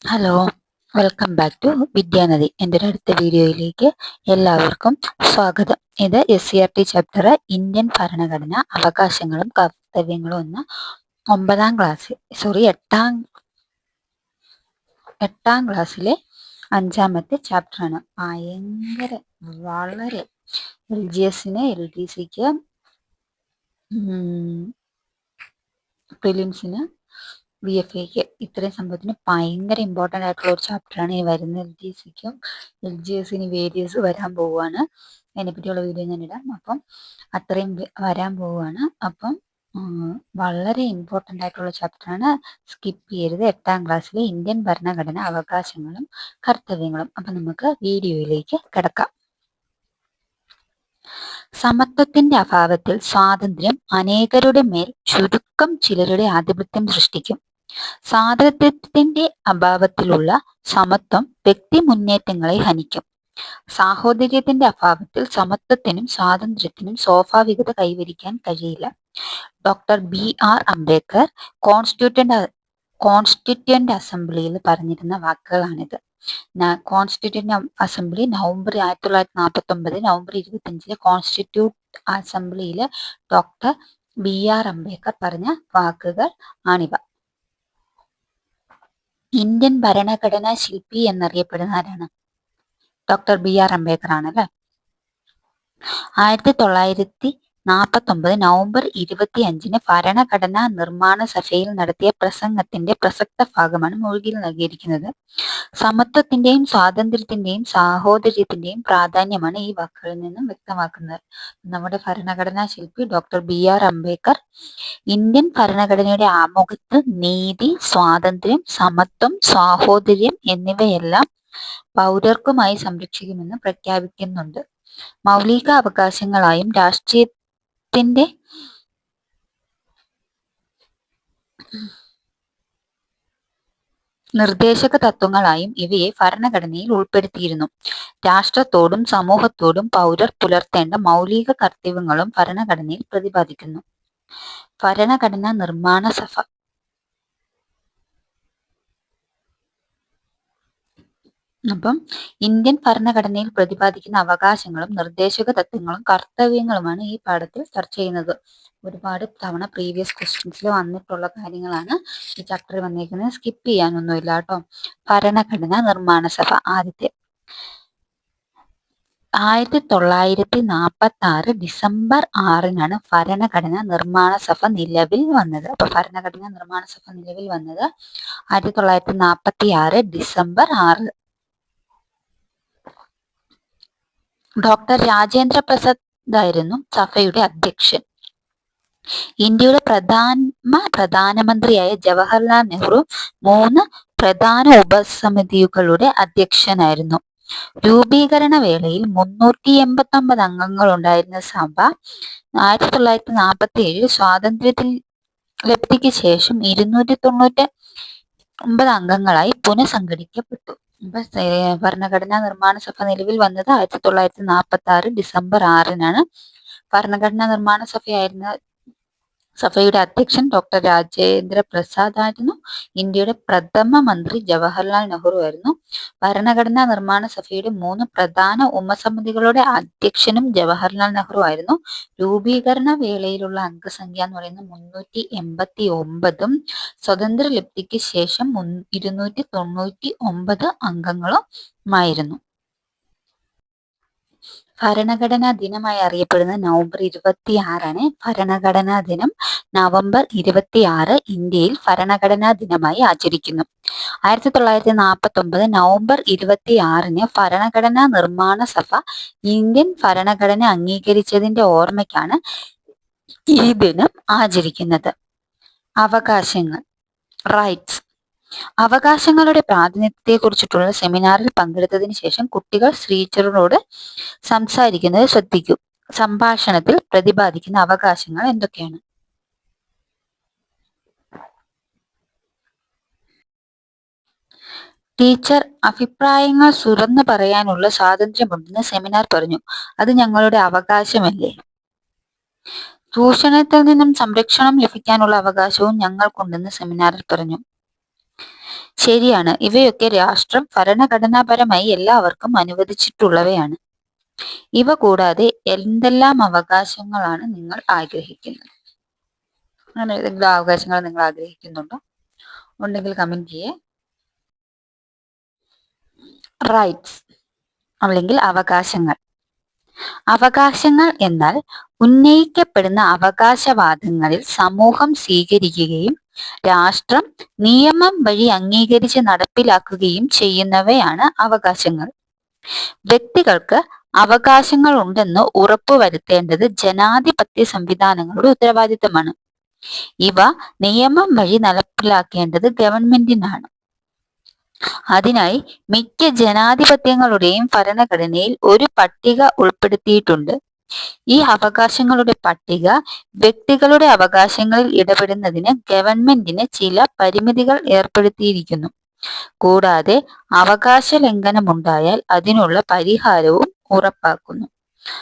Hello, welcome back to Vidyanadi. എൻ്റെ ഒരു അടുത്ത വീഡിയോയിലേക്ക് എല്ലാവർക്കും സ്വാഗതം. ഇത് SCERT ചാപ്റ്റർ ഇന്ത്യൻ ഭരണഘടന അവകാശങ്ങളും കർത്തവ്യങ്ങളും എന്ന 9ാം ക്ലാസ് എട്ടാം ക്ലാസ്സിലെ 5ാമത്തെ ചാപ്റ്ററാണ്. വളരെ LGSന് LDCക്ക് പ്രിലിംസിന് VFAക്ക് ഇത്രയും സംഭവത്തിന് ഭയങ്കര ഇമ്പോർട്ടൻ്റ് ആയിട്ടുള്ള ഒരു ചാപ്റ്ററാണ് ഈ വരുന്ന. LGCക്കും LGSന് വേരിയസ് വരാൻ പോവുകയാണ്. അതിനെപ്പറ്റിയുള്ള വീഡിയോ ഞാൻ ഇടാം. അപ്പം അത്രയും വരാൻ പോവുകയാണ്. അപ്പം വളരെ ഇമ്പോർട്ടൻ്റ് ആയിട്ടുള്ള ചാപ്റ്ററാണ്, സ്കിപ്പ് ചെയ്യരുത്. 8ാം ക്ലാസ്സിലെ ഇന്ത്യൻ ഭരണഘടന അവകാശങ്ങളും കർത്തവ്യങ്ങളും. അപ്പം നമുക്ക് വീഡിയോയിലേക്ക് കിടക്കാം. സമത്വത്തിന്റെ അഭാവത്തിൽ സ്വാതന്ത്ര്യം അനേകരുടെ മേൽ ചുരുക്കം ചിലരുടെ ആധിപത്യം സൃഷ്ടിക്കും. സ്വാതന്ത്ര്യത്തിന്റെ അഭാവത്തിലുള്ള സമത്വം വ്യക്തി മുന്നേറ്റങ്ങളെ ഹനിക്കും. സാഹോദര്യത്തിന്റെ അഭാവത്തിൽ സമത്വത്തിനും സ്വാതന്ത്ര്യത്തിനും സ്വാഭാവികത കൈവരിക്കാൻ കഴിയില്ല. ഡോക്ടർ BR അംബേദ്കർ കോൺസ്റ്റിറ്റ്യൂന്റ് അസംബ്ലിയിൽ പറഞ്ഞിരുന്ന വാക്കുകളാണിത്. Constituent assembly November 1949 November 25 constituent അസംബ്ലിയിൽ ഡോക്ടർ BR അംബേദ്കർ പറഞ്ഞ വാക്കുകൾ ആണിവ. ഇന്ത്യൻ ഭരണഘടനാ ശില്പി എന്നറിയപ്പെടുന്ന ആരാണ്? ഡോക്ടർ BR അംബേദ്കർ ആണല്ലേ. 1949 നവംബർ 25 ഭരണഘടനാ നിർമ്മാണ സഭയിൽ നടത്തിയ പ്രസംഗത്തിന്റെ പ്രസക്ത ഭാഗമാണ് മുഴുകിൽ നൽകിയിരിക്കുന്നത്. സമത്വത്തിന്റെയും സ്വാതന്ത്ര്യത്തിന്റെയും സാഹോദര്യത്തിന്റെയും പ്രാധാന്യമാണ് ഈ വാക്കുകളിൽ നിന്നും വ്യക്തമാക്കുന്നത്. നമ്മുടെ ഭരണഘടനാ ശില്പി ഡോക്ടർ BR അംബേദ്കർ ഇന്ത്യൻ ഭരണഘടനയുടെ ആമുഖത്ത് നീതി, സ്വാതന്ത്ര്യം, സമത്വം, സാഹോദര്യം എന്നിവയെല്ലാം പൗരർക്കുമായി സംരക്ഷിക്കുമെന്ന് പ്രഖ്യാപിക്കുന്നുണ്ട്. മൗലിക അവകാശങ്ങളായും രാഷ്ട്രീയത്തിന്റെ നിർദ്ദേശക തത്വങ്ങളായും ഇവയെ ഭരണഘടനയിൽ ഉൾപ്പെടുത്തിയിരുന്നു. രാഷ്ട്രത്തോടും സമൂഹത്തോടും പൗരർ പുലർത്തേണ്ട മൗലിക കർത്തവ്യങ്ങളും ഭരണഘടനയിൽ പ്രതിപാദിക്കുന്നു. ഭരണഘടനാ നിർമ്മാണ സഭ അപ്പം ഇന്ത്യൻ ഭരണഘടനയിൽ പ്രതിപാദിക്കുന്ന അവകാശങ്ങളും നിർദ്ദേശക തത്വങ്ങളും കർത്തവ്യങ്ങളുമാണ് ഈ പാഠത്തിൽ ചർച്ച ചെയ്യുന്നത്. ഒരുപാട് തവണ പ്രീവിയസ് ക്വസ്റ്റ്യൻസിൽ വന്നിട്ടുള്ള കാര്യങ്ങളാണ് ഈ ചാപ്റ്ററിൽ വന്നിരിക്കുന്നത്. സ്കിപ്പ് ചെയ്യാനൊന്നുമില്ല കേട്ടോ. ഭരണഘടനാ നിർമ്മാണ സഭ ആദ്യത്തെ 1946 ഡിസംബർ 6 ഭരണഘടനാ നിർമ്മാണ സഭ നിലവിൽ വന്നത്. അപ്പൊ ഭരണഘടനാ നിർമ്മാണ സഭ നിലവിൽ വന്നത് 1946 ഡിസംബർ 6. ഡോക്ടർ രാജേന്ദ്ര പ്രസാദ് ആയിരുന്നു സഭയുടെ അധ്യക്ഷൻ. ഇന്ത്യയുടെ പ്രധാനമന്ത്രിയായ ജവഹർലാൽ നെഹ്റു 3 പ്രധാന ഉപസമിതികളുടെ അധ്യക്ഷനായിരുന്നു. രൂപീകരണ വേളയിൽ 389 അംഗങ്ങൾ ഉണ്ടായിരുന്ന സഭ 1947 സ്വാതന്ത്ര്യത്തിൽ ലബ്ധിക്ക് ശേഷം 299 അംഗങ്ങളായി പുനഃസംഘടിക്കപ്പെട്ടു. ഭരണഘടനാ നിർമ്മാണ സഭ നിലവിൽ വന്നത് 1946 ഡിസംബർ 6. ഭരണഘടനാ നിർമ്മാണ സഭയുടെ അധ്യക്ഷൻ ഡോക്ടർ രാജേന്ദ്ര പ്രസാദ് ആയിരുന്നു. ഇന്ത്യയുടെ പ്രഥമ മന്ത്രി ജവഹർലാൽ നെഹ്റു ആയിരുന്നു. ഭരണഘടനാ നിർമ്മാണ സഭയുടെ 3 പ്രധാന ഉപസമിതികളുടെ അധ്യക്ഷനും ജവഹർലാൽ നെഹ്റു ആയിരുന്നു. രൂപീകരണ വേളയിലുള്ള അംഗസംഖ്യ എന്ന് പറയുന്നത് 389 സ്വാതന്ത്ര്യലബ്ധിക്ക് ശേഷം 299 അംഗങ്ങളുമായിരുന്നു. ഭരണഘടനാ ദിനമായി അറിയപ്പെടുന്നത് നവംബർ 26. ഭരണഘടനാ ദിനം നവംബർ 26 ഇന്ത്യയിൽ ഭരണഘടനാ ദിനമായി ആചരിക്കുന്നു. 1949 നവംബർ 26 ഭരണഘടനാ നിർമ്മാണ സഭ ഇന്ത്യൻ ഭരണഘടന അംഗീകരിച്ചതിന്റെ ഓർമ്മയ്ക്കാണ് ഈ ദിനം ആചരിക്കുന്നത്. അവകാശങ്ങൾ, റൈറ്റ്സ്. അവകാശങ്ങളുടെ പ്രാതിനിധ്യത്തെക്കുറിച്ചിട്ടുള്ള സെമിനാറിൽ പങ്കെടുത്തതിന് ശേഷം കുട്ടികൾ ടീച്ചറോട് സംസാരിക്കുന്നത് ശ്രദ്ധിക്കൂ. സംഭാഷണത്തിൽ പ്രതിപാദിക്കുന്ന അവകാശങ്ങൾ എന്തൊക്കെയാണ്? ടീച്ചർ, അഭിപ്രായങ്ങൾ തുറന്നു പറയാനുള്ള സ്വാതന്ത്ര്യമുണ്ടെന്ന് സെമിനാർ പറഞ്ഞു. അത് ഞങ്ങളുടെ അവകാശമല്ലേ? ചൂഷണത്തിൽ നിന്നും സംരക്ഷണം ലഭിക്കാനുള്ള അവകാശവും ഞങ്ങൾക്കുണ്ടെന്ന് സെമിനാറിൽ പറഞ്ഞു. ശരിയാണ്. ഇവയൊക്കെ രാഷ്ട്രം ഭരണഘടനാപരമായി എല്ലാവർക്കും അനുവദിച്ചിട്ടുള്ളവയാണ്. ഇവ കൂടാതെ എന്തെല്ലാം അവകാശങ്ങളാണ് നിങ്ങൾ ആഗ്രഹിക്കുന്നത്? അങ്ങനെ ഏതെങ്കിലും അവകാശങ്ങൾ നിങ്ങൾ ആഗ്രഹിക്കുന്നുണ്ടോ? ഉണ്ടെങ്കിൽ കമന്റ് ചെയ്യേ. റൈറ്റ്സ് അല്ലെങ്കിൽ അവകാശങ്ങൾ. അവകാശങ്ങൾ എന്നാൽ ഉന്നയിക്കപ്പെടുന്ന അവകാശവാദങ്ങളിൽ സമൂഹം സ്വീകരിക്കുകയും രാഷ്ട്രം നിയമം വഴി അംഗീകരിച്ച് നടപ്പിലാക്കുകയും ചെയ്യുന്നവയാണ് അവകാശങ്ങൾ. വ്യക്തികൾക്ക് അവകാശങ്ങൾ ഉണ്ടെന്ന് ഉറപ്പുവരുത്തേണ്ടത് ജനാധിപത്യ സംവിധാനങ്ങളുടെ ഉത്തരവാദിത്തമാണ്. ഇവ നിയമം വഴി നടപ്പിലാക്കേണ്ടത് ഗവൺമെന്റിനാണ്. അതിനായി മിക്ക ജനാധിപത്യങ്ങളുടെയും ഭരണഘടനയിൽ ഒരു പട്ടിക ഉൾപ്പെടുത്തിയിട്ടുണ്ട്. ഈ അവകാശങ്ങളുടെ പട്ടിക വ്യക്തികളുടെ അവകാശങ്ങളിൽ ഇടപെടുന്നതിന് ഗവൺമെന്റിന് ചില പരിമിതികൾ ഏർപ്പെടുത്തിയിരിക്കുന്നു. കൂടാതെ അവകാശ ലംഘനമുണ്ടായാൽ അതിനുള്ള പരിഹാരവും ഉറപ്പാക്കുന്നു.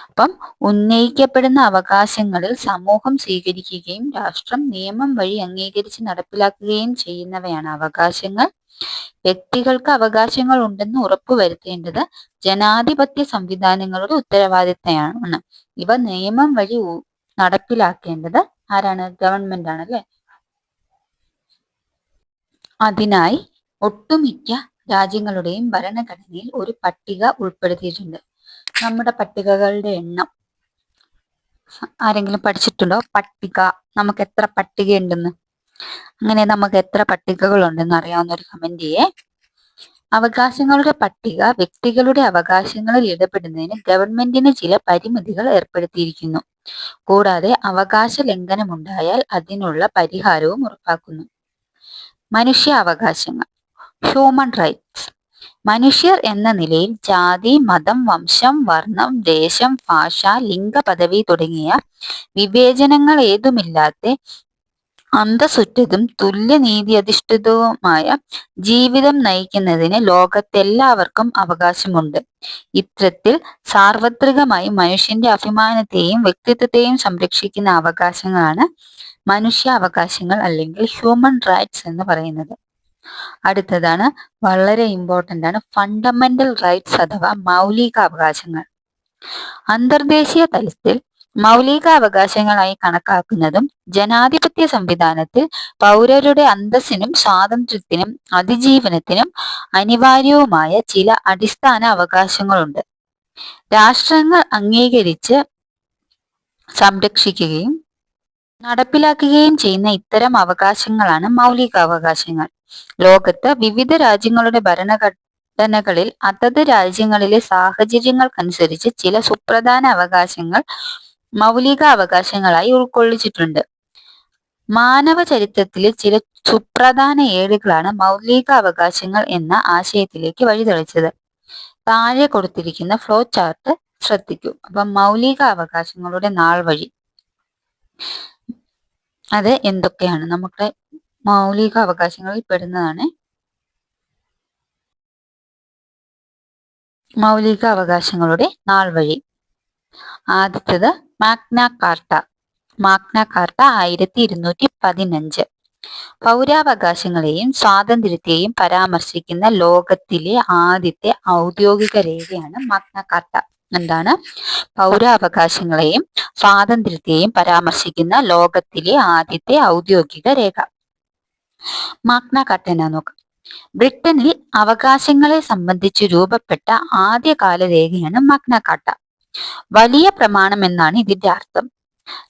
അപ്പം ഉന്നയിക്കപ്പെടുന്ന അവകാശങ്ങളിൽ സമൂഹം സ്വീകരിക്കുകയും രാഷ്ട്രം നിയമം വഴി അംഗീകരിച്ച് നടപ്പിലാക്കുകയും ചെയ്യുന്നവയാണ് അവകാശങ്ങൾ. വ്യക്തികൾക്ക് അവകാശങ്ങൾ ഉണ്ടെന്ന് ഉറപ്പുവരുത്തേണ്ടത് ജനാധിപത്യ സംവിധാനങ്ങളുടെ ഉത്തരവാദിത്തമാണ്. ഇവ നിയമം വഴി നടപ്പിലാക്കേണ്ടത് ആരാണ്? ഗവൺമെന്റ് ആണ്, അല്ലെ? അതിനായി ഒട്ടുമിക്ക രാജ്യങ്ങളുടെയും ഭരണഘടനയിൽ ഒരു പട്ടിക ഉൾപ്പെടുത്തിയിട്ടുണ്ട്. നമ്മുടെ പട്ടികകളുടെ എണ്ണം ആരെങ്കിലും പഠിച്ചിട്ടുണ്ടോ? പട്ടിക, നമുക്ക് എത്ര പട്ടികയുണ്ടെന്ന്? അങ്ങനെ നമുക്ക് എത്ര പട്ടികകൾ ഉണ്ടെന്ന് അറിയാവുന്ന ഒരു കമന്റ് ചെയ്യേ. അവകാശങ്ങളുടെ പട്ടിക വ്യക്തികളുടെ അവകാശങ്ങളിൽ ഇടപെടുന്നതിന് ഗവൺമെന്റിന് ചില പരിമിതികൾ ഏർപ്പെടുത്തിയിരിക്കുന്നു. കൂടാതെ അവകാശ ലംഘനമുണ്ടായാൽ അതിനുള്ള പരിഹാരവും ഉറപ്പാക്കുന്നു. മനുഷ്യാവകാശങ്ങൾ, ഹ്യൂമൻ റൈറ്റ്സ്. മനുഷ്യർ എന്ന നിലയിൽ ജാതി, മതം, വംശം, വർണ്ണം, ദേശം, ഭാഷ, ലിംഗ, പദവി തുടങ്ങിയ വിവേചനങ്ങൾ ഏതുമില്ലാത്ത അന്തസ്സുറ്റതും തുല്യനീതി അധിഷ്ഠിതവുമായ ജീവിതം നയിക്കുന്നതിന് ലോകത്തെല്ലാവർക്കും അവകാശമുണ്ട്. ഇത്തരത്തിൽ സാർവത്രികമായി മനുഷ്യന്റെ അഭിമാനത്തെയും വ്യക്തിത്വത്തെയും സംരക്ഷിക്കുന്ന അവകാശങ്ങളാണ് മനുഷ്യാവകാശങ്ങൾ അല്ലെങ്കിൽ ഹ്യൂമൻ റൈറ്റ്സ് എന്ന് പറയുന്നത്. അടുത്തതാണ് വളരെ ഇമ്പോർട്ടന്റ് ആണ്, ഫണ്ടമെന്റൽ റൈറ്റ്സ് അഥവാ മൗലികാവകാശങ്ങൾ. അന്തർദേശീയ തലത്തിൽ മൗലികാവകാശങ്ങളായി കണക്കാക്കുന്നതും ജനാധിപത്യ സംവിധാനത്തിൽ പൗരരുടെ അന്തസ്സിനും സ്വാതന്ത്ര്യത്തിനും അതിജീവനത്തിനും അനിവാര്യവുമായ ചില അടിസ്ഥാന അവകാശങ്ങളുണ്ട്. രാഷ്ട്രങ്ങൾ അംഗീകരിച്ച് സംരക്ഷിക്കുകയും നടപ്പിലാക്കുകയും ചെയ്യുന്ന ഇത്തരം അവകാശങ്ങളാണ് മൗലികാവകാശങ്ങൾ. ലോകത്ത് വിവിധ രാജ്യങ്ങളുടെ ഭരണഘടനകളിൽ അതത് രാജ്യങ്ങളിലെ സാഹചര്യങ്ങൾക്കനുസരിച്ച് ചില സുപ്രധാന അവകാശങ്ങൾ മൗലിക അവകാശങ്ങളായി ഉൾക്കൊള്ളിച്ചിട്ടുണ്ട്. മാനവ ചരിത്രത്തിലെ ചില സുപ്രധാന ഏടുകളാണ് മൗലിക അവകാശങ്ങൾ എന്ന ആശയത്തിലേക്ക് വഴിതെളിച്ചത്. താഴെ കൊടുത്തിരിക്കുന്ന ഫ്ലോ ചാർട്ട് ശ്രദ്ധിക്കൂ. അപ്പം മൗലിക അവകാശങ്ങളുടെ നാൾ വഴി അത് എന്തൊക്കെയാണ്? നമ്മുടെ മൗലിക അവകാശങ്ങളിൽ പെടുന്നതാണ് മൗലിക അവകാശങ്ങളുടെ നാൾ വഴി. ആദ്യത്തേത് മാഗ്ന കാർട്ട. Magna Carta 1215. പൗരാവകാശങ്ങളെയും സ്വാതന്ത്ര്യത്തെയും പരാമർശിക്കുന്ന ലോകത്തിലെ ആദ്യത്തെ ഔദ്യോഗിക രേഖയാണ് മാഗ്ന കാർട്ട. എന്താണ്? പൗരാവകാശങ്ങളെയും സ്വാതന്ത്ര്യത്തെയും പരാമർശിക്കുന്ന ലോകത്തിലെ ആദ്യത്തെ ഔദ്യോഗിക രേഖ. മാഗ്ന കാർട്ട എന്നാ നോക്കാം. ബ്രിട്ടനിൽ അവകാശങ്ങളെ സംബന്ധിച്ച് രൂപപ്പെട്ട ആദ്യകാല രേഖയാണ് മാഗ്ന കാർട്ട. വലിയ പ്രമാണം എന്നാണ് ഇതിന്റെ അർത്ഥം.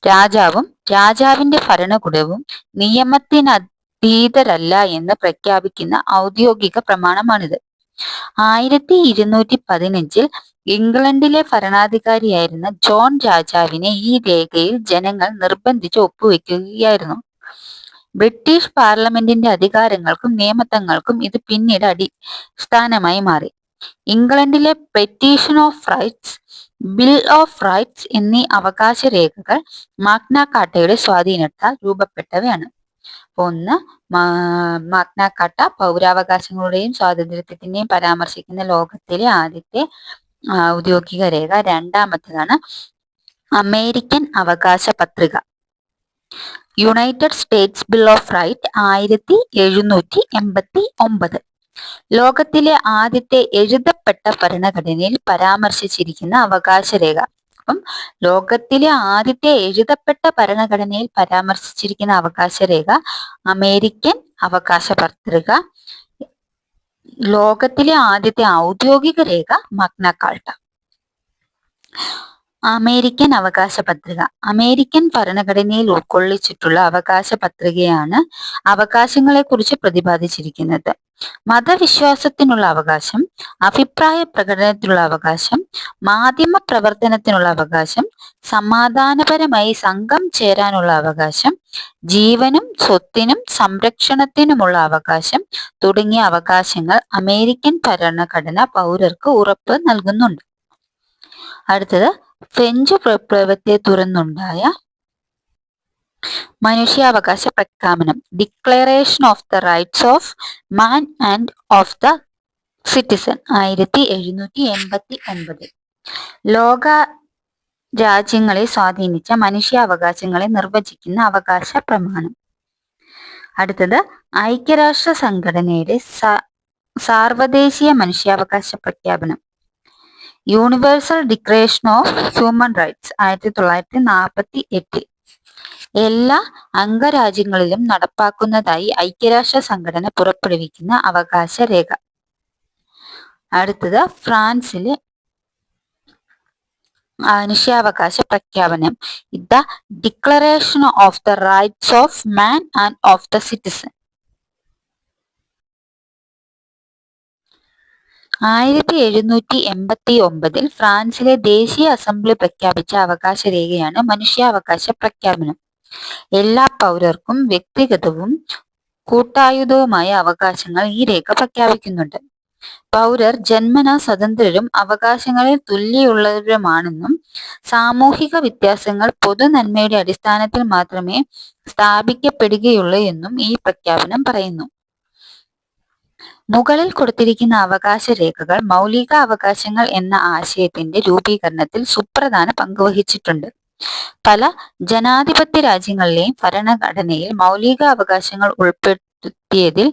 രാജാവും രാജാവിന്റെ ഭരണകൂടവും നിയമത്തിനധീതരല്ല എന്ന് പ്രഖ്യാപിക്കുന്ന ഔദ്യോഗിക പ്രമാണമാണിത്. 1215 ഇംഗ്ലണ്ടിലെ ഭരണാധികാരിയായിരുന്ന ജോൺ രാജാവിനെ ഈ രേഖയിൽ ജനങ്ങൾ നിർബന്ധിച്ച് ഒപ്പുവെക്കുകയായിരുന്നു. ബ്രിട്ടീഷ് പാർലമെന്റിന്റെ അധികാരങ്ങൾക്കും നിയമങ്ങൾക്കും ഇത് പിന്നീട് അടിസ്ഥാനമായി മാറി. ഇംഗ്ലണ്ടിലെ petition of rights, bill of rights എന്നീ അവകാശ രേഖകൾ മാഗ്ന കാർട്ടയുടെ സ്വാധീനത്താൽ രൂപപ്പെട്ടവയാണ്. ഒന്ന്, മാഗ്ന കാർട്ട പൗരാവകാശങ്ങളുടെയും സ്വാതന്ത്ര്യത്തിന്റെയും പരാമർശിക്കുന്ന ലോകത്തിലെ ആദ്യത്തെ ഔദ്യോഗിക രേഖ. രണ്ടാമത്തേതാണ് അമേരിക്കൻ അവകാശ പത്രിക. United States bill of right 1789. ലോകത്തിലെ ആദ്യത്തെ എഴുതപ്പെട്ട ഭരണഘടനയിൽ പരാമർശിച്ചിരിക്കുന്ന അവകാശരേഖ. അപ്പം ലോകത്തിലെ ആദ്യത്തെ എഴുതപ്പെട്ട ഭരണഘടനയിൽ പരാമർശിച്ചിരിക്കുന്ന അവകാശരേഖ അമേരിക്കൻ അവകാശ പത്രിക. ലോകത്തിലെ ആദ്യത്തെ ഔദ്യോഗിക രേഖ മഗ്ന കാർട്ട. അമേരിക്കൻ അവകാശ പത്രിക അമേരിക്കൻ ഭരണഘടനയിൽ ഉൾക്കൊള്ളിച്ചിട്ടുള്ള അവകാശ പത്രികയാണ് അവകാശങ്ങളെക്കുറിച്ച് പ്രതിപാദിച്ചിരിക്കുന്നത്. മതവിശ്വാസത്തിനുള്ള അവകാശം, അഭിപ്രായ പ്രകടനത്തിനുള്ള അവകാശം, മാധ്യമ പ്രവർത്തനത്തിനുള്ള അവകാശം, സമാധാനപരമായി സംഘം ചേരാനുള്ള അവകാശം, ജീവനും സ്വത്തിനും സംരക്ഷണത്തിനുമുള്ള അവകാശം തുടങ്ങിയ അവകാശങ്ങൾ അമേരിക്കൻ ഭരണഘടന പൗരർക്ക് ഉറപ്പ് നൽകുന്നുണ്ട്. അടുത്തത് ഫ്രഞ്ച് വിപ്ലവത്തെ തുടർന്നുണ്ടായ മനുഷ്യാവകാശ പ്രഖ്യാപനം. Declaration of the rights of man and of the citizen 1789. ലോക രാജ്യങ്ങളെ സ്വാധീനിച്ച മനുഷ്യാവകാശങ്ങളെ നിർവചിക്കുന്ന അവകാശ പ്രമാണം. അടുത്തത് ഐക്യരാഷ്ട്ര സംഘടനയുടെ സാർവദേശീയ മനുഷ്യാവകാശ പ്രഖ്യാപനം. Universal declaration of human rights 1948. എല്ലാ അംഗരാജ്യങ്ങളിലും നടപ്പാക്കുന്നതായി ഐക്യരാഷ്ട്ര സംഘടന പുറപ്പെടുവിക്കുന്ന അവകാശ രേഖ. അടുത്തത് ഫ്രാൻസിലെ മനുഷ്യാവകാശ പ്രഖ്യാപനം. The declaration of the rights of man and of the citizen. 1789 ഫ്രാൻസിലെ ദേശീയ അസംബ്ലി പ്രഖ്യാപിച്ച അവകാശ രേഖയാണ് മനുഷ്യാവകാശ പ്രഖ്യാപനം. എല്ലാ പൗരർക്കും വ്യക്തിഗതവും കൂട്ടായുധവുമായ അവകാശങ്ങൾ ഈ രേഖ പ്രഖ്യാപിക്കുന്നുണ്ട്. പൗരർ ജന്മനാ സ്വതന്ത്രരും അവകാശങ്ങളിൽ തുല്യമുള്ളവരുമാണെന്നും സാമൂഹിക വ്യത്യാസങ്ങൾ പൊതുനന്മയുടെ അടിസ്ഥാനത്തിൽ മാത്രമേ സ്ഥാപിക്കപ്പെടുകയുള്ളൂ എന്നും ഈ പ്രഖ്യാപനം പറയുന്നു. മുകളിൽ കൊടുത്തിരിക്കുന്ന അവകാശ രേഖകൾ മൗലിക അവകാശങ്ങൾ എന്ന ആശയത്തിന്റെ രൂപീകരണത്തിൽ സുപ്രധാന പങ്ക് വഹിച്ചിട്ടുണ്ട്. പല ജനാധിപത്യ രാജ്യങ്ങളിലെയും ഭരണഘടനയിൽ മൗലിക അവകാശങ്ങൾ ഉൾപ്പെടുത്തിയതിൽ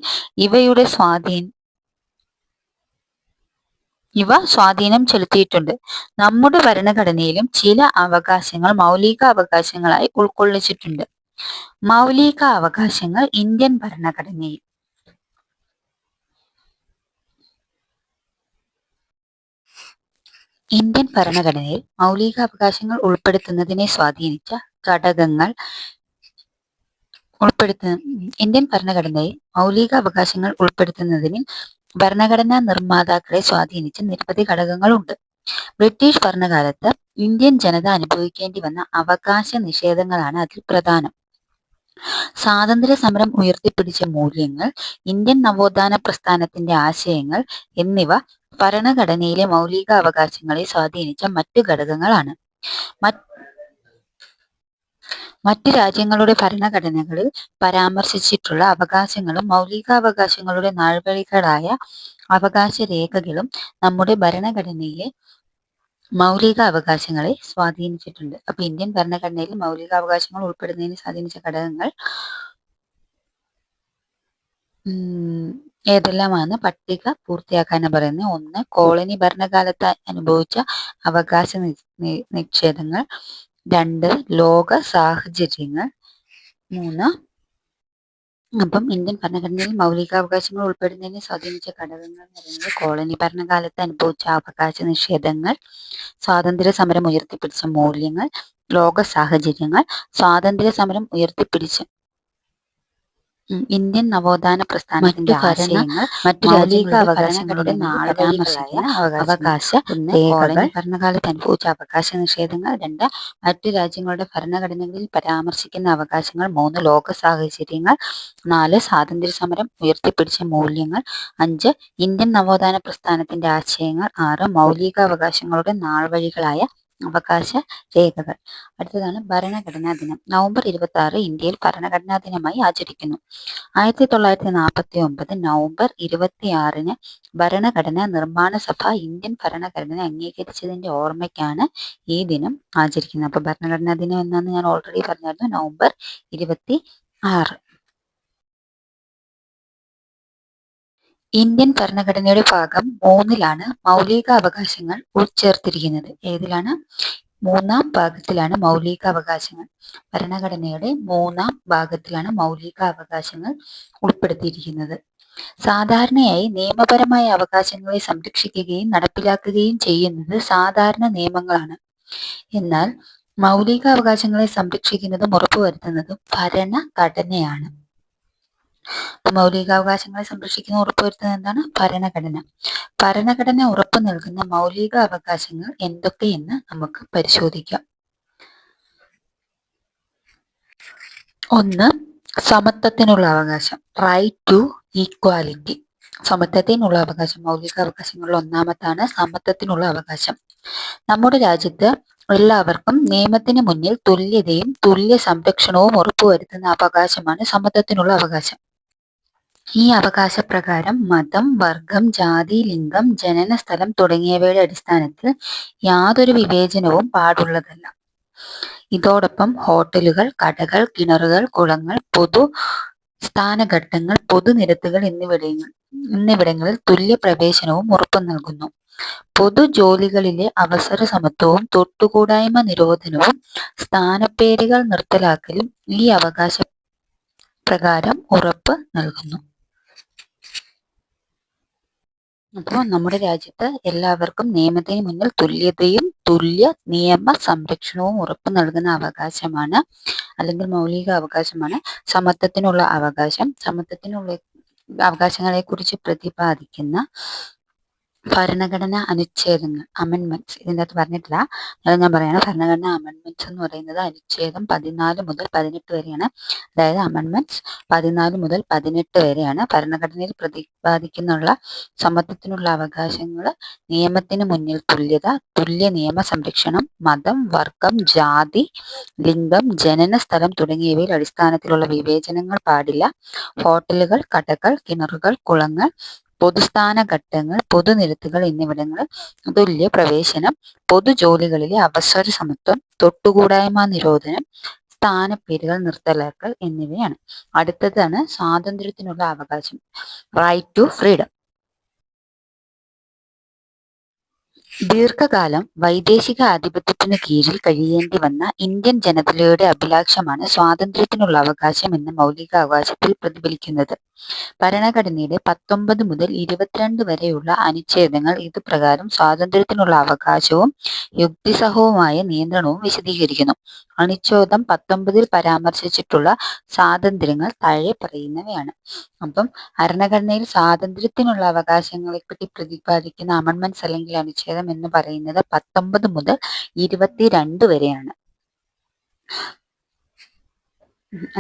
ഇവ സ്വാധീനം ചെലുത്തിയിട്ടുണ്ട്. നമ്മുടെ ഭരണഘടനയിലും ചില അവകാശങ്ങൾ മൗലിക അവകാശങ്ങളായി ഉൾക്കൊള്ളിച്ചിട്ടുണ്ട്. മൗലിക അവകാശങ്ങൾ ഇന്ത്യൻ ഭരണഘടനയിൽ മൗലികാവകാശങ്ങൾ ഉൾപ്പെടുത്തുന്നതിനെ സ്വാധീനിച്ച ഘടകങ്ങൾ ഇന്ത്യൻ ഭരണഘടനയിൽ മൗലികാവകാശങ്ങൾ ഉൾപ്പെടുത്തുന്നതിന് ഭരണഘടനാ നിർമ്മാതാക്കളെ സ്വാധീനിച്ച നിരവധി ഘടകങ്ങളുണ്ട്. ബ്രിട്ടീഷ് ഭരണകാലത്ത് ഇന്ത്യൻ ജനത അനുഭവിക്കേണ്ടി വന്ന അവകാശ നിഷേധങ്ങളാണ് അതിൽ പ്രധാനം. സ്വാതന്ത്ര്യ സമരം ഉയർത്തിപ്പിടിച്ച മൂല്യങ്ങൾ, ഇന്ത്യൻ നവോത്ഥാന പ്രസ്ഥാനത്തിന്റെ ആശയങ്ങൾ എന്നിവ ഭരണഘടനയിലെ മൗലിക അവകാശങ്ങളെ സ്വാധീനിച്ച മറ്റു ഘടകങ്ങളാണ്. മറ്റു രാജ്യങ്ങളുടെ ഭരണഘടനകളിൽ പരാമർശിച്ചിട്ടുള്ള അവകാശങ്ങളും മൗലികാവകാശങ്ങളുടെ നാൾവഴികളായ അവകാശ രേഖകളും നമ്മുടെ ഭരണഘടനയിലെ മൗലിക അവകാശങ്ങളെ സ്വാധീനിച്ചിട്ടുണ്ട്. അപ്പൊ ഇന്ത്യൻ ഭരണഘടനയിൽ മൗലികാവകാശങ്ങൾ ഉൾപ്പെടുന്നതിന് സ്വാധീനിച്ച ഘടകങ്ങൾ ഏതെല്ലാമാണ്? പട്ടിക പൂർത്തിയാക്കാനാണ് പറയുന്നത്. 1. കോളനി ഭരണകാലത്ത് അനുഭവിച്ച അവകാശ നിഷേധങ്ങൾ. 2. ലോക സാഹചര്യങ്ങൾ. 3. അപ്പം ഇന്ത്യൻ ഭരണഘടനയിൽ മൗലികാവകാശങ്ങൾ ഉൾപ്പെടുന്നതിനെ സ്വാധീനിച്ച ഘടകങ്ങൾ എന്ന് പറയുന്നത് കോളനി ഭരണകാലത്ത് അനുഭവിച്ച അവകാശ നിഷേധങ്ങൾ, സ്വാതന്ത്ര്യ സമരം ഉയർത്തിപ്പിടിച്ച മൂല്യങ്ങൾ, ലോക സാഹചര്യങ്ങൾ, സ്വാതന്ത്ര്യ സമരം ഉയർത്തിപ്പിടിച്ച ഇന്ത്യൻ നവോത്ഥാന പ്രസ്ഥാനത്തിന്റെ ആശയങ്ങൾ, മറ്റു മൗലിക അവകാശങ്ങളുടെ നാളുകളായ അവകാശ രേഖകൾ, ഭരണകാലത്ത് അനുഭവിച്ച അവകാശ നിഷേധങ്ങൾ. 2. മറ്റു രാജ്യങ്ങളുടെ ഭരണഘടനകളിൽ പരാമർശിക്കുന്ന അവകാശങ്ങൾ. 3. ലോക സാഹചര്യങ്ങൾ. 4. സ്വാതന്ത്ര്യ സമരം ഉയർത്തിപ്പിടിച്ച മൂല്യങ്ങൾ. 5. ഇന്ത്യൻ നവോത്ഥാന പ്രസ്ഥാനത്തിന്റെ ആശയങ്ങൾ. 6. മൗലിക അവകാശങ്ങളുടെ നാൾവഴികളായ അവകാശ രേഖകൾ. അടുത്തതാണ് ഭരണഘടനാ ദിനം. നവംബർ 26 ഇന്ത്യയിൽ ഭരണഘടനാ ദിനമായി ആചരിക്കുന്നു. 1949 നവംബർ 26 ഭരണഘടനാ നിർമ്മാണ സഭ ഇന്ത്യൻ ഭരണഘടന അംഗീകരിച്ചതിന്റെ ഓർമ്മയ്ക്കാണ് ഈ ദിനം ആചരിക്കുന്നത്. അപ്പൊ ഭരണഘടനാ ദിനം എന്നാന്ന് ഞാൻ ഓൾറെഡി പറഞ്ഞായിരുന്നു, നവംബർ 26. ഇന്ത്യൻ ഭരണഘടനയുടെ ഭാഗം 3-ലാണ് മൗലിക അവകാശങ്ങൾ ഉൾച്ചേർത്തിരിക്കുന്നത്. ഏതിലാണ്? 3-ാം ഭാഗത്തിലാണ് മൗലിക അവകാശങ്ങൾ. ഭരണഘടനയുടെ 3-ാം ഭാഗത്തിലാണ് മൗലിക അവകാശങ്ങൾ ഉൾപ്പെടുത്തിയിരിക്കുന്നത്. സാധാരണയായി നിയമപരമായ അവകാശങ്ങളെ സംരക്ഷിക്കുകയും നടപ്പിലാക്കുകയും ചെയ്യുന്നത് സാധാരണ നിയമങ്ങളാണ്. എന്നാൽ മൗലിക അവകാശങ്ങളെ സംരക്ഷിക്കുന്നതും ഉറപ്പുവരുത്തുന്നതും ഭരണഘടനയാണ്. മൗലികാവകാശങ്ങളെ സംരക്ഷിക്കുന്ന ഉറപ്പുവരുത്തുന്നത് എന്താണ്? ഭരണഘടന. ഭരണഘടന ഉറപ്പു നൽകുന്ന മൗലിക അവകാശങ്ങൾ എന്തൊക്കെയെന്ന് നമുക്ക് പരിശോധിക്കാം. 1. സമത്വത്തിനുള്ള അവകാശം, റൈറ്റ് ടു ഈക്വാലിറ്റി. സമത്വത്തിനുള്ള അവകാശം മൗലിക അവകാശങ്ങളിൽ ഒന്നാമത്താണ് സമത്വത്തിനുള്ള അവകാശം. നമ്മുടെ രാജ്യത്ത് എല്ലാവർക്കും നിയമത്തിന് മുന്നിൽ തുല്യതയും തുല്യ സംരക്ഷണവും ഉറപ്പുവരുത്തുന്ന അവകാശമാണ് സമത്വത്തിനുള്ള അവകാശം. ഈ അവകാശപ്രകാരം മതം, വർഗം, ജാതി, ലിംഗം, ജനന സ്ഥലം തുടങ്ങിയവയുടെ അടിസ്ഥാനത്തിൽ യാതൊരു വിവേചനവും പാടുള്ളതല്ല. ഇതോടൊപ്പം ഹോട്ടലുകൾ, കടകൾ, കിണറുകൾ, കുളങ്ങൾ, പൊതു സ്ഥാനഘട്ടങ്ങൾ, പൊതുനിരത്തുകൾ എന്നിവിടങ്ങളിൽ തുല്യ പ്രവേശനവും ഉറപ്പു നൽകുന്നു. പൊതുജോലികളിലെ അവസര സമത്വവും തൊട്ടുകൂടായ്മ നിരോധനവും സ്ഥാനപ്പേരുകൾ നിർത്തലാക്കലും ഈ അവകാശ പ്രകാരം ഉറപ്പ് നൽകുന്നു. അപ്പോൾ നമ്മുടെ രാജ്യത്ത് എല്ലാവർക്കും നിയമത്തിന് മുന്നിൽ തുല്യതയും തുല്യ നിയമ സംരക്ഷണവും ഉറപ്പു നൽകുന്ന അവകാശമാണ്, അല്ലെങ്കിൽ മൗലിക അവകാശമാണ് സമത്വത്തിനുള്ള അവകാശം. സമത്വത്തിനുള്ള അവകാശങ്ങളെ കുറിച്ച് പ്രതിപാദിക്കുന്ന ഭരണഘടനാ അനുച്ഛേദങ്ങൾ, അമെൻമെന്റ്സ് ഇതിൻ്റെ അകത്ത് പറഞ്ഞിട്ടില്ല, അത് ഞാൻ പറയണം. ഭരണഘടനാ അമെൻമെന്റ്സ് എന്ന് പറയുന്നത് അനുച്ഛേദം 14 മുതൽ 18 വരെയാണ്. അതായത് അമെൻമെന്റ്സ് 14 മുതൽ 18 വരെയാണ്. ഭരണഘടനയിൽ പ്രതിപാദിക്കുന്നുള്ള സമത്വത്തിനുള്ള അവകാശങ്ങൾ: നിയമത്തിന് മുന്നിൽ തുല്യത, തുല്യ നിയമ സംരക്ഷണം, മതം, വർഗം, ജാതി, ലിംഗം, ജനന സ്ഥലം തുടങ്ങിയവയിൽ അടിസ്ഥാനത്തിലുള്ള വിവേചനങ്ങൾ പാടില്ല, ഹോട്ടലുകൾ, കടകൾ, കിണറുകൾ, കുളങ്ങൾ, പൊതുസ്ഥാനഘട്ടങ്ങൾ, പൊതുനിരത്തുകൾ എന്നിവിടങ്ങളിൽ തുല്യ പ്രവേശനം, പൊതുജോലികളിലെ അവസര സമത്വം, തൊട്ടുകൂടായ്മ നിരോധനം, സ്ഥാനപ്പേരുകൾ നിർത്തലാക്കൽ എന്നിവയാണ്. അടുത്തതാണ് സ്വാതന്ത്ര്യത്തിനുള്ള അവകാശം, റൈറ്റ് ടു ഫ്രീഡം. ദീർഘകാലം വൈദേശിക ആധിപത്യത്തിന് കീഴിൽ കഴിയേണ്ടി വന്ന ഇന്ത്യൻ ജനതയുടെ അഭിലാഷമാണ് സ്വാതന്ത്ര്യത്തിനുള്ള അവകാശം എന്ന മൗലികാവകാശത്തിൽ പ്രതിഫലിക്കുന്നത്. ഭരണഘടനയുടെ 19 മുതൽ 22 വരെയുള്ള അനുച്ഛേദങ്ങൾ ഇതുപ്രകാരം സ്വാതന്ത്ര്യത്തിനുള്ള അവകാശവും യുക്തിസഹവുമായ നിയന്ത്രണവും വിശദീകരിക്കുന്നു. അനുച്ഛേദം 19 പരാമർശിച്ചിട്ടുള്ള സ്വാതന്ത്ര്യങ്ങൾ താഴെ പറയുന്നവയാണ്. അപ്പം ഭരണഘടനയിൽ സ്വാതന്ത്ര്യത്തിനുള്ള അവകാശങ്ങളെപ്പറ്റി പ്രതിപാദിക്കുന്ന അമെൻമെന്റ്സ് അല്ലെങ്കിൽ അനുച്ഛേദം എന്ന് പറയുന്നത് 19 മുതൽ 22 വരെയാണ്.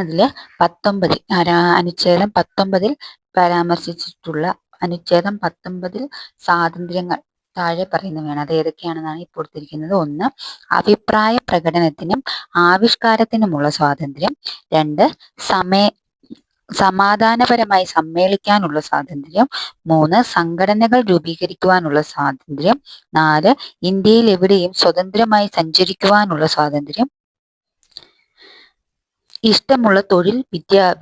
അതില് 19 അനുച്ഛേദം 19 പരാമർശിച്ചിട്ടുള്ള അനുച്ഛേദം 19 സ്വാതന്ത്ര്യങ്ങൾ താഴെ പറയുന്നവയാണ്. അത് ഏതൊക്കെയാണെന്നാണ് ഇപ്പോൾ കൊടുത്തിരിക്കുന്നത്. 1. അഭിപ്രായ പ്രകടനത്തിനും ആവിഷ്കാരത്തിനുമുള്ള സ്വാതന്ത്ര്യം. 2. സമാധാനപരമായി സമ്മേളിക്കാനുള്ള സ്വാതന്ത്ര്യം. 3. സംഘടനകൾ രൂപീകരിക്കുവാനുള്ള സ്വാതന്ത്ര്യം. 4. ഇന്ത്യയിൽ എവിടെയും സ്വതന്ത്രമായി സഞ്ചരിക്കുവാനുള്ള സ്വാതന്ത്ര്യം. ഇഷ്ടമുള്ള തൊഴിൽ,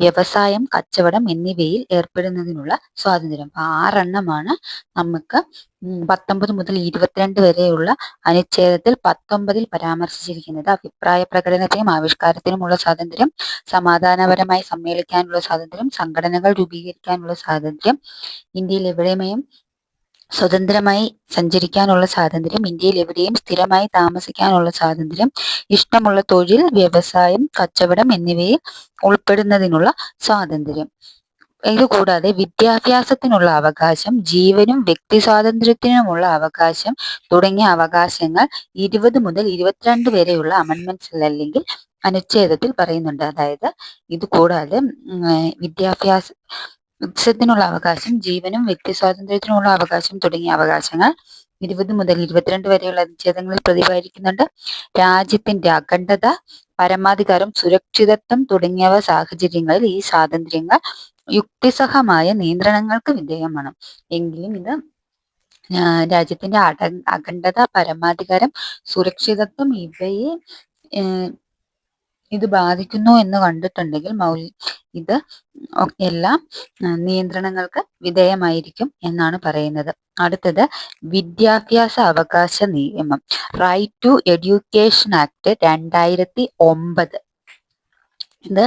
വ്യവസായം, കച്ചവടം എന്നിവയിൽ ഏർപ്പെടുന്നതിനുള്ള സ്വാതന്ത്ര്യം. 6 എണ്ണമാണ് നമുക്ക് 19 മുതൽ 22 വരെയുള്ള അനുച്ഛേദത്തിൽ 19 പരാമർശിച്ചിരിക്കുന്നത്. അഭിപ്രായ പ്രകടനത്തിനും ആവിഷ്കാരത്തിനുമുള്ള സ്വാതന്ത്ര്യം, സമാധാനപരമായി സമ്മേളിക്കാനുള്ള സ്വാതന്ത്ര്യം, സംഘടനകൾ രൂപീകരിക്കാനുള്ള സ്വാതന്ത്ര്യം, ഇന്ത്യയിൽ എവിടെയും സ്വതന്ത്രമായി സഞ്ചരിക്കാനുള്ള സ്വാതന്ത്ര്യം, ഇന്ത്യയിൽ എവിടെയും സ്ഥിരമായി താമസിക്കാനുള്ള സ്വാതന്ത്ര്യം, ഇഷ്ടമുള്ള തൊഴിൽ, വ്യവസായം, കച്ചവടം എന്നിവയിൽ ഉൾപ്പെടുന്നതിനുള്ള സ്വാതന്ത്ര്യം. ഇതുകൂടാതെ വിദ്യാഭ്യാസത്തിനുള്ള അവകാശം, ജീവനും വ്യക്തി സ്വാതന്ത്ര്യത്തിനുമുള്ള അവകാശം തുടങ്ങിയ അവകാശങ്ങൾ 20 മുതൽ 22 വരെയുള്ള അമെൻമെന്റ്സിൽ അല്ലെങ്കിൽ അനുച്ഛേദത്തിൽ പറയുന്നുണ്ട്. അതായത് ഇത് കൂടാതെ വിദ്യാഭ്യാസത്തിനുള്ള അവകാശം, ജീവനും വ്യക്തി സ്വാതന്ത്ര്യത്തിനുള്ള അവകാശം തുടങ്ങിയ അവകാശങ്ങൾ 20 മുതൽ 22 വരെയുള്ള അനുച്ഛേദങ്ങളിൽ പ്രതിപാദിക്കുന്നുണ്ട്. രാജ്യത്തിന്റെ അഖണ്ഡത, പരമാധികാരം, സുരക്ഷിതത്വം തുടങ്ങിയവ സാഹചര്യങ്ങളിൽ ഈ സ്വാതന്ത്ര്യങ്ങൾ യുക്തിസഹമായ നിയന്ത്രണങ്ങൾക്ക് വിധേയമാണ്. എങ്കിലും ഇത് രാജ്യത്തിന്റെ അഖണ്ഡത, പരമാധികാരം, സുരക്ഷിതത്വം ഇവയെ ഇത് ബാധിക്കുന്നു എന്ന് കണ്ടിട്ടുണ്ടെങ്കിൽ ഇത് എല്ലാം നിയന്ത്രണങ്ങൾക്ക് വിധേയമായിരിക്കും എന്നാണ് പറയുന്നത്. അടുത്തത് വിദ്യാഭ്യാസ അവകാശ നിയമം, റൈറ്റ് ടു എഡ്യൂക്കേഷൻ ആക്ട് 2009. ഇത്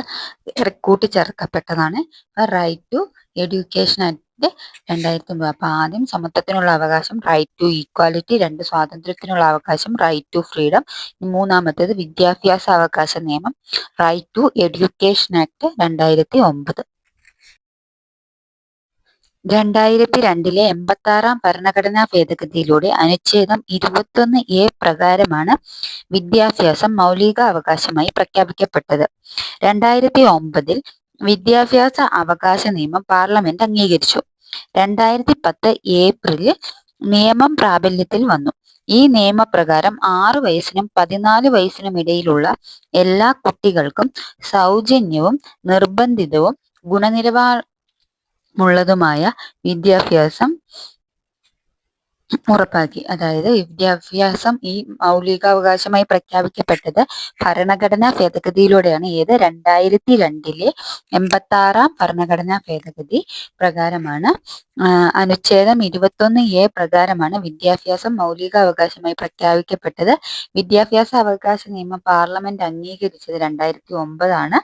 കൂട്ടിച്ചേർക്കപ്പെട്ടതാണ്. Right to education act 2009. അപ്പൊ ആദ്യം സമത്വത്തിനുള്ള അവകാശം, റൈറ്റ് ടു ഈക്വാലിറ്റി. 2 സ്വാതന്ത്ര്യത്തിനുള്ള അവകാശം, റൈറ്റ് ടു ഫ്രീഡം. മൂന്നാമത്തേത് വിദ്യാഭ്യാസ അവകാശ നിയമം, റൈറ്റ് ടു എഡ്യൂക്കേഷൻ ആക്ട് 2009. 2002 86 ഭരണഘടനാ ഭേദഗതിയിലൂടെ അനുച്ഛേദം 21A പ്രകാരമാണ് വിദ്യാഭ്യാസം മൗലിക അവകാശമായി പ്രഖ്യാപിക്കപ്പെട്ടത്. 2009 വിദ്യാഭ്യാസ അവകാശ നിയമം പാർലമെന്റ് അംഗീകരിച്ചു. 2010 ഏപ്രിലിൽ നിയമം പ്രാബല്യത്തിൽ വന്നു. ഈ നിയമപ്രകാരം 6 വയസ്സിനും 14 വയസ്സിനും ഇടയിലുള്ള എല്ലാ കുട്ടികൾക്കും സൗജന്യവും നിർബന്ധിതവും ഗുണനിലവാരമുള്ളതുമായ വിദ്യാഭ്യാസം ഉറപ്പാക്കി. അതായത് വിദ്യാഭ്യാസം ഈ മൗലികാവകാശമായി പ്രഖ്യാപിക്കപ്പെട്ടത് ഭരണഘടനാ ഭേദഗതിയിലൂടെയാണ്. ഏത് 2002 86 ഭരണഘടനാ ഭേദഗതി പ്രകാരമാണ്. അനുച്ഛേദം 21A പ്രകാരമാണ് വിദ്യാഭ്യാസം മൗലികാവകാശമായി പ്രഖ്യാപിക്കപ്പെട്ടത്. വിദ്യാഭ്യാസ അവകാശ നിയമം പാർലമെന്റ് അംഗീകരിച്ചത് 2009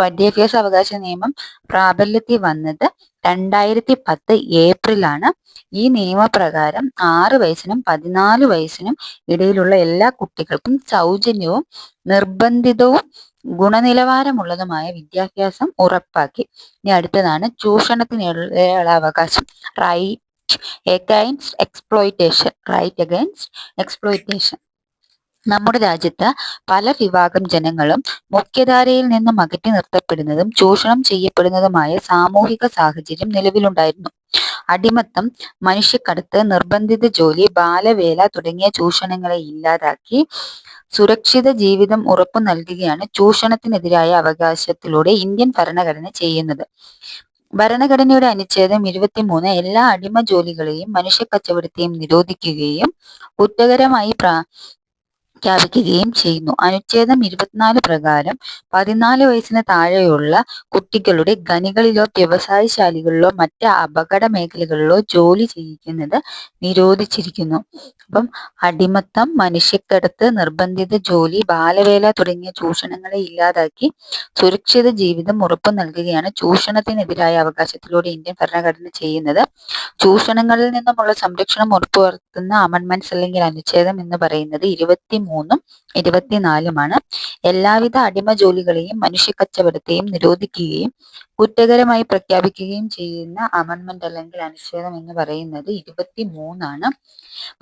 വിദ്യാഭ്യാസ അവകാശ നിയമം പ്രാബല്യത്തിൽ വന്നത് 2010 ഏപ്രിലാണ്. ഈ നിയമപ്രകാരം 6 വയസ്സിനും 14 വയസ്സിനും ഇടയിലുള്ള എല്ലാ കുട്ടികൾക്കും സൗജന്യവും നിർബന്ധിതവും ഗുണനിലവാരമുള്ളതുമായ വിദ്യാഭ്യാസം ഉറപ്പാക്കി. ഇനി അടുത്തതാണ് ചൂഷണത്തിനുള്ള അവകാശം, റൈറ്റ് അഗൈൻസ്റ്റ് എക്സ്പ്ലോയിറ്റേഷൻ. നമ്മുടെ രാജ്യത്ത് പല വിഭാഗം ജനങ്ങളും മുഖ്യധാരയിൽ നിന്നും അകറ്റി നിർത്തപ്പെടുന്നതും ചൂഷണം ചെയ്യപ്പെടുന്നതുമായ സാമൂഹിക സാഹചര്യം നിലവിലുണ്ടായിരുന്നു. അടിമത്തം, മനുഷ്യക്കടത്ത്, നിർബന്ധിത ജോലി, ബാലവേല തുടങ്ങിയ ചൂഷണങ്ങളെ ഇല്ലാതാക്കി സുരക്ഷിത ജീവിതം ഉറപ്പു നൽകുകയാണ് ചൂഷണത്തിനെതിരായ അവകാശത്തിലൂടെ ഇന്ത്യൻ ഭരണഘടന ചെയ്യുന്നത്. ഭരണഘടനയുടെ അനുച്ഛേദം 23 എല്ലാ അടിമ ജോലികളെയും മനുഷ്യക്കച്ചവടത്തെയും നിരോധിക്കുകയും കുറ്റകരമായി പ്രഖ്യാപിക്കുകയും ചെയ്യുന്നു. അനുച്ഛേദം 24 പ്രകാരം 14 വയസ്സിന് താഴെയുള്ള കുട്ടികളുടെ ഖനികളിലോ വ്യവസായശാലകളിലോ മറ്റ് അപകട മേഖലകളിലോ ജോലി ചെയ്യിക്കുന്നത് നിരോധിച്ചിരിക്കുന്നു. അപ്പം അടിമത്തം, മനുഷ്യക്കടത്ത്, നിർബന്ധിത ജോലി, ബാലവേല തുടങ്ങിയ ചൂഷണങ്ങളെ ഇല്ലാതാക്കി സുരക്ഷിത ജീവിതം ഉറപ്പു നൽകുകയാണ് ചൂഷണത്തിനെതിരായ അവകാശത്തിലൂടെ ഇന്ത്യൻ ഭരണഘടന ചെയ്യുന്നത്. ചൂഷണങ്ങളിൽ നിന്നുമുള്ള സംരക്ഷണം ഉറപ്പുവരുത്തുന്ന അമെൻഡ്മെന്റ്സ് അല്ലെങ്കിൽ അനുച്ഛേദം എന്ന് പറയുന്നത് 23 24 എല്ലാവിധ അടിമ ജോലികളെയും മനുഷ്യക്കച്ചവടത്തെയും നിരോധിക്കുകയും കുറ്റകരമായി പ്രഖ്യാപിക്കുകയും ചെയ്യുന്ന അമെൻഡ്മെന്റ് അല്ലെങ്കിൽ അനുച്ഛേദം എന്ന് പറയുന്നത് 23.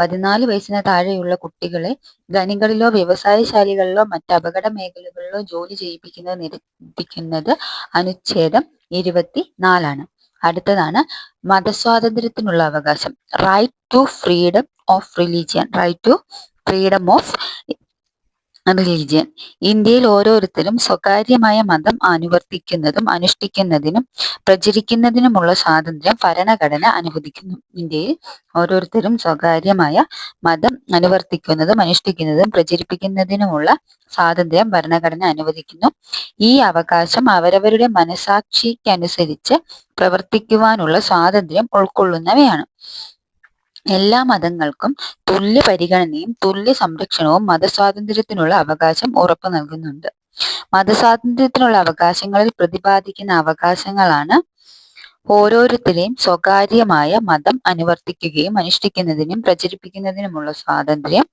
14 വയസ്സിന് താഴെയുള്ള കുട്ടികളെ ഖനികളിലോ വ്യവസായശാലകളിലോ മറ്റ് അപകട മേഖലകളിലോ ജോലി ചെയ്യിപ്പിക്കുന്നത് നിരോധിക്കുന്നത് അനുച്ഛേദം 24. അടുത്തതാണ് മതസ്വാതന്ത്ര്യത്തിനുള്ള അവകാശം, right to freedom of religion. ഇന്ത്യയിൽ ഓരോരുത്തരും സ്വകാര്യമായ മതം അനുവർത്തിക്കുന്നതും അനുഷ്ഠിക്കുന്നതിനും പ്രചരിക്കുന്നതിനുമുള്ള സ്വാതന്ത്ര്യം ഭരണഘടന അനുവദിക്കുന്നു. ഇന്ത്യയിൽ ഓരോരുത്തരും സ്വകാര്യമായ മതം അനുവർത്തിക്കുന്നതും അനുഷ്ഠിക്കുന്നതും പ്രചരിപ്പിക്കുന്നതിനുമുള്ള സ്വാതന്ത്ര്യം ഭരണഘടന അനുവദിക്കുന്നു. ഈ അവകാശം അവരവരുടെ മനസാക്ഷിക്കനുസരിച്ച് പ്രവർത്തിക്കുവാനുള്ള സ്വാതന്ത്ര്യം ഉൾക്കൊള്ളുന്നവയാണ്. എല്ലാ മതങ്ങൾക്കും തുല്യ പരിഗണനയും തുല്യ സംരക്ഷണവും മതസ്വാതന്ത്ര്യത്തിനുള്ള അവകാശം ഉറപ്പു നൽകുന്നുണ്ട്. മതസ്വാതന്ത്ര്യത്തിനുള്ള അവകാശങ്ങളിൽ പ്രതിപാദിക്കുന്ന അവകാശങ്ങളാണ്: ഓരോരുത്തരെയും സ്വകാര്യമായ മതം അനുവർത്തിക്കുകയും അനുഷ്ഠിക്കുന്നതിനും പ്രചരിപ്പിക്കുന്നതിനുമുള്ള സ്വാതന്ത്ര്യം,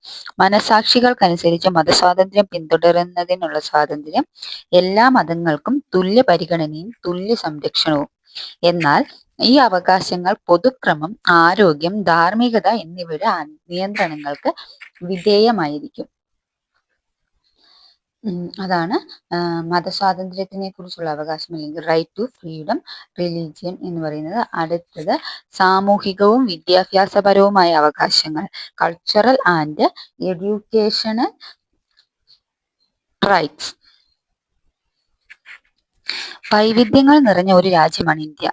മനസാക്ഷികൾക്കനുസരിച്ച് മതസ്വാതന്ത്ര്യം പിന്തുടരുന്നതിനുള്ള സ്വാതന്ത്ര്യം, എല്ലാ മതങ്ങൾക്കും തുല്യ പരിഗണനയും തുല്യ സംരക്ഷണവും. എന്നാൽ ഈ അവകാശങ്ങൾ പൊതുക്രമം, ആരോഗ്യം, ധാർമ്മികത എന്നിവയുടെ നിയന്ത്രണങ്ങൾക്ക് വിധേയമായിരിക്കും. അതാണ് മതസ്വാതന്ത്ര്യത്തിനെ കുറിച്ചുള്ള അവകാശം അല്ലെങ്കിൽ റൈറ്റ് ടു ഫ്രീഡം റിലീജിയൻ എന്ന് പറയുന്നത്. അടുത്തത് സാമൂഹികവും വിദ്യാഭ്യാസപരവുമായ അവകാശങ്ങൾ, കൾച്ചറൽ ആൻഡ് എഡ്യൂക്കേഷണൽ റൈറ്റ്സ്. വൈവിധ്യങ്ങൾ നിറഞ്ഞ ഒരു രാജ്യമാണ് ഇന്ത്യ.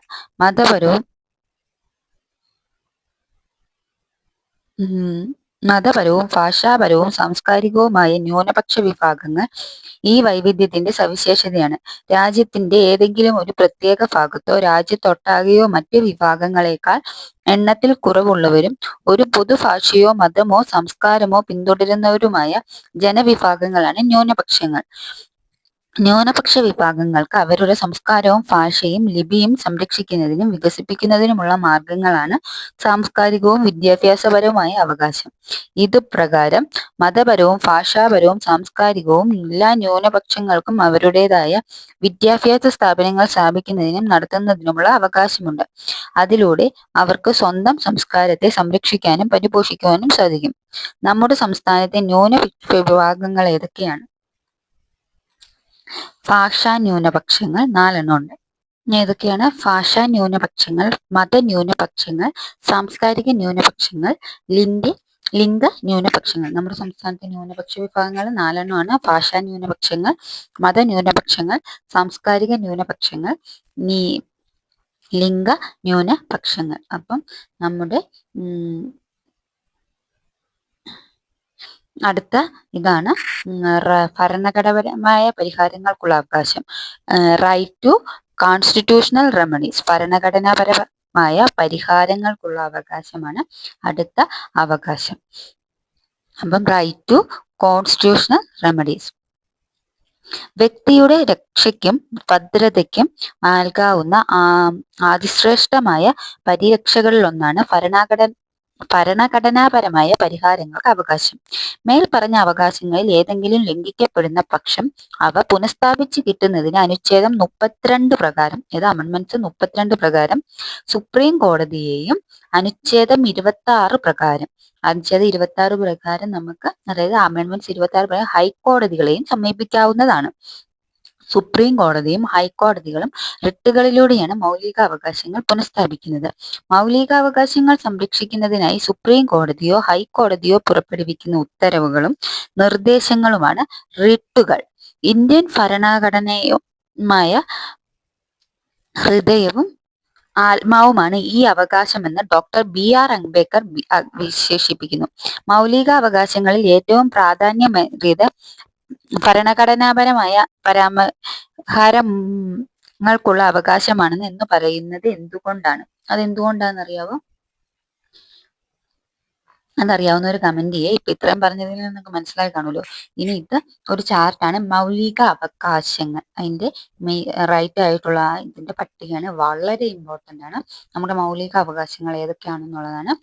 മതപരവും ഭാഷാപരവും സാംസ്കാരികവുമായ ന്യൂനപക്ഷ വിഭാഗങ്ങൾ ഈ വൈവിധ്യത്തിന്റെ സവിശേഷതയാണ്. രാജ്യത്തിന്റെ ഏതെങ്കിലും ഒരു പ്രത്യേക ഭാഗത്തോ രാജ്യത്തൊട്ടാകെയോ മറ്റ് വിഭാഗങ്ങളെക്കാൾ എണ്ണത്തിൽ കുറവുള്ളവരും ഒരു പൊതുഭാഷയോ മതമോ സംസ്കാരമോ പിന്തുടരുന്നവരുമായ ജനവിഭാഗങ്ങളാണ് ന്യൂനപക്ഷങ്ങൾ. ന്യൂനപക്ഷ വിഭാഗങ്ങൾക്ക് അവരുടെ സംസ്കാരവും ഭാഷയും ലിപിയും സംരക്ഷിക്കുന്നതിനും വികസിപ്പിക്കുന്നതിനുമുള്ള മാർഗങ്ങളാണ് സാംസ്കാരികവും വിദ്യാഭ്യാസപരവുമായ അവകാശം. ഇതുപ്രകാരം മതപരവും ഭാഷാപരവും സാംസ്കാരികവും എല്ലാ ന്യൂനപക്ഷങ്ങൾക്കും അവരുടേതായ വിദ്യാഭ്യാസ സ്ഥാപനങ്ങൾ സ്ഥാപിക്കുന്നതിനും നടത്തുന്നതിനുമുള്ള അവകാശമുണ്ട്. അതിലൂടെ അവർക്ക് സ്വന്തം സംസ്കാരത്തെ സംരക്ഷിക്കാനും പരിപോഷിക്കുവാനും സാധിക്കും. നമ്മുടെ സംസ്ഥാനത്തെ ന്യൂനപക്ഷ വിഭാഗങ്ങൾ ഏതൊക്കെയാണ്? ഭാഷാ ന്യൂനപക്ഷങ്ങൾ 4 ഉണ്ട്. ഏതൊക്കെയാണ്? ഭാഷാ ന്യൂനപക്ഷങ്ങൾ, മതന്യൂനപക്ഷങ്ങൾ, സാംസ്കാരിക ന്യൂനപക്ഷങ്ങൾ, ലിംഗ ന്യൂനപക്ഷങ്ങൾ. നമ്മുടെ സംസ്ഥാനത്തെ ന്യൂനപക്ഷ വിഭാഗങ്ങൾ 4 ഭാഷാ ന്യൂനപക്ഷങ്ങൾ, മതന്യൂനപക്ഷങ്ങൾ, സാംസ്കാരിക ന്യൂനപക്ഷങ്ങൾ, ലിംഗ ന്യൂനപക്ഷങ്ങൾ. അപ്പം നമ്മുടെ അടുത്ത ഇതാണ് ഭരണഘടനാപരമായ പരിഹാരങ്ങൾക്കുള്ള അവകാശം. Right to constitutional remedies. ഭരണഘടനാപരമായ പരിഹാരങ്ങൾക്കുള്ള അവകാശമാണ് അടുത്ത അവകാശം. അപ്പം റൈറ്റ് ടു കോൺസ്റ്റിറ്റ്യൂഷണൽ റെമഡീസ്. വ്യക്തിയുടെ രക്ഷയ്ക്കും ഭദ്രതയ്ക്കും നൽകാവുന്ന അതിശ്രേഷ്ഠമായ പരിരക്ഷകളിലൊന്നാണ് ഭരണഘടനാപരമായ പരിഹാരങ്ങൾക്ക് അവകാശം. മേൽപ്പറഞ്ഞ അവകാശങ്ങളിൽ ഏതെങ്കിലും ലംഘിക്കപ്പെടുന്ന പക്ഷം അവ പുനഃസ്ഥാപിച്ച് കിട്ടുന്നതിന് അനുച്ഛേദം 32 പ്രകാരം, അമെൻമെന്റ്സ് 32 പ്രകാരം സുപ്രീം കോടതിയെയും അനുച്ഛേദം 26 പ്രകാരം നമുക്ക്, അതായത് അമെൻമെന്റ്സ് 26 പ്രകാരം ഹൈക്കോടതികളെയും സമീപിക്കാവുന്നതാണ്. സുപ്രീം കോടതിയും ഹൈക്കോടതികളും റിട്ടുകളിലൂടെയാണ് മൗലികാവകാശങ്ങൾ പുനഃസ്ഥാപിക്കുന്നത്. മൗലികാവകാശങ്ങൾ സംരക്ഷിക്കുന്നതിനായി സുപ്രീം കോടതിയോ ഹൈക്കോടതിയോ പുറപ്പെടുവിക്കുന്ന ഉത്തരവുകളും നിർദ്ദേശങ്ങളുമാണ് റിട്ടുകൾ. ഇന്ത്യൻ ഭരണഘടനയുമായ ഹൃദയവും ആത്മാവുമാണ് ഈ അവകാശമെന്ന് ഡോക്ടർ BR അംബേദ്കർ വിശേഷിപ്പിക്കുന്നു. മൗലികാവകാശങ്ങളിൽ ഏറ്റവും പ്രാധാന്യമേറിയത് ഭരണഘടനാപരമായ പരാമർശങ്ങൾക്കുള്ള അവകാശമാണെന്ന് എന്ന് പറയുന്നത് എന്തുകൊണ്ടാണ്? അതെന്തുകൊണ്ടാണെന്നറിയാവോ? അതറിയാവുന്നവർ കമന്റ് ചെയ്യുക. ഇപ്പൊ ഇത്രയും പറഞ്ഞതിൽ നിങ്ങൾക്ക് മനസ്സിലായി കാണുമല്ലോ. ഇനി ഇത് ഒരു ചാർട്ടാണ്. മൗലിക അവകാശങ്ങൾ, അതിന്റെ റൈറ്റ് ആയിട്ടുള്ള ഇതിന്റെ പട്ടികയാണ്. വളരെ ഇമ്പോർട്ടന്റ് ആണ്. നമ്മുടെ മൗലിക അവകാശങ്ങൾ ഏതൊക്കെയാണെന്നുള്ളതാണ്.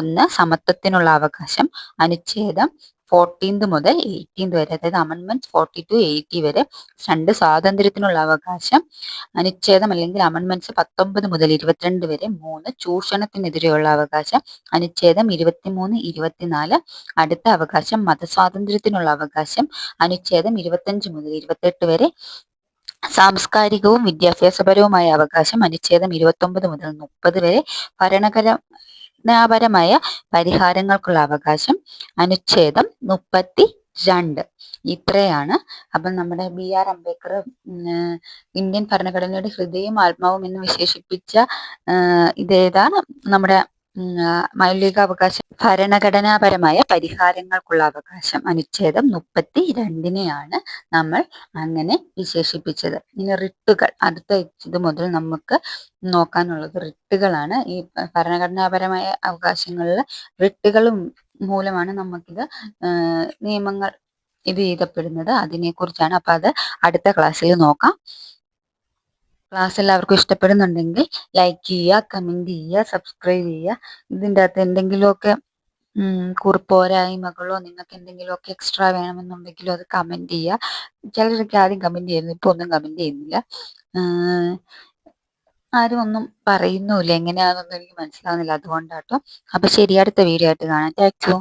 1, സമത്വത്തിനുള്ള അവകാശം, അനുച്ഛേദം 14 മുതൽ 18 വരെ, അതായത് അമെൻമെന്റ് 40 to 80 വരെ. 2, സ്വാതന്ത്ര്യത്തിനുള്ള അവകാശം, അനുച്ഛേദം അല്ലെങ്കിൽ അമെൻമെന്റ്സ് 19 മുതൽ 22 വരെ. 3, ചൂഷണത്തിനെതിരെയുള്ള അവകാശം, അനുച്ഛേദം 23, 24. അടുത്ത അവകാശം മതസ്വാതന്ത്ര്യത്തിനുള്ള അവകാശം, അനുച്ഛേദം 25 മുതൽ 28 വരെ. സാംസ്കാരികവും വിദ്യാഭ്യാസപരവുമായ അവകാശം, അനുച്ഛേദം 29 മുതൽ 30 വരെ. ഭരണഘടനാപരമായ പരിഹാരങ്ങൾക്കുള്ള അവകാശം, അനുച്ഛേദം 32. ഇത്രയാണ്. അപ്പം നമ്മുടെ BR അംബേദ്കർ ഇന്ത്യൻ ഭരണഘടനയുടെ ഹൃദയവും ആത്മാവും എന്ന് വിശേഷിപ്പിച്ച ഇതേതാണ്? നമ്മുടെ മൗലികാവകാശം, ഭരണഘടനാപരമായ പരിഹാരങ്ങൾക്കുള്ള അവകാശം, അനുച്ഛേദം 32നെയാണ് നമ്മൾ അങ്ങനെ വിശേഷിപ്പിച്ചത്. ഇനി റിട്ടുകൾ, അടുത്ത ഇത് മുതൽ നമുക്ക് നോക്കാനുള്ളത് റിട്ടുകളാണ്. ഈ ഭരണഘടനാപരമായ അവകാശങ്ങളിൽ റിട്ടുകളും മൂലമാണ് നമുക്കിത് നിയമങ്ങൾ ഇത് ചെയ്യപ്പെടുന്നത്. അതിനെക്കുറിച്ചാണ്. അപ്പൊ അത് അടുത്ത ക്ലാസ്സിൽ നോക്കാം. ക്ലാസ് എല്ലാവർക്കും ഇഷ്ടപ്പെടുന്നുണ്ടെങ്കിൽ ലൈക്ക് ചെയ്യുക, കമന്റ് ചെയ്യുക, സബ്സ്ക്രൈബ് ചെയ്യുക. ഇതിൻ്റെ അകത്ത് എന്തെങ്കിലുമൊക്കെ പോരായ്മകളോ നിങ്ങൾക്ക് എന്തെങ്കിലുമൊക്കെ എക്സ്ട്രാ വേണമെന്നുണ്ടെങ്കിലോ അത് കമന്റ് ചെയ്യുക. ചിലരൊക്കെ ആദ്യം കമന്റ് ചെയ്യുന്നു, ഇപ്പൊ ഒന്നും കമന്റ് ചെയ്യുന്നില്ല. ആരും ഒന്നും പറയുന്നുമില്ല, എങ്ങനെയാണെന്നൊന്നും എനിക്ക് മനസ്സിലാവുന്നില്ല. അതുകൊണ്ടാട്ടോ. അപ്പൊ ശരി, അടുത്ത വീഡിയോ ആയിട്ട് കാണാം. Thank you.